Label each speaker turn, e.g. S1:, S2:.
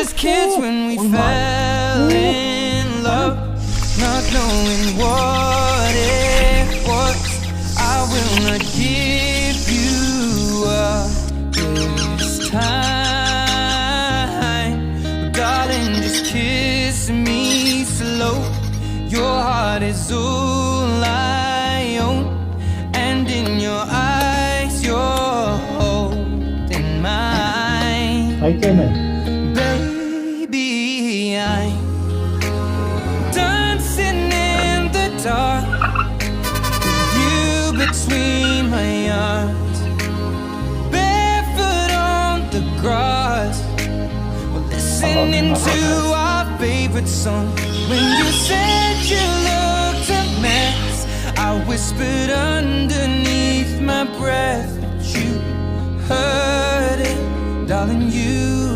S1: as kids when we fell in love, not knowing what it was. I will not give you up this time, but darling, just kiss me slow. Your heart is all I own, and in your eyes you're holding mine. Baby, I'm dancing in the dark, you between my arms, barefoot on the grass. We're listening to our favorite song. When you said you looked a mess, I whispered underneath my breath, but you heard it, darling. You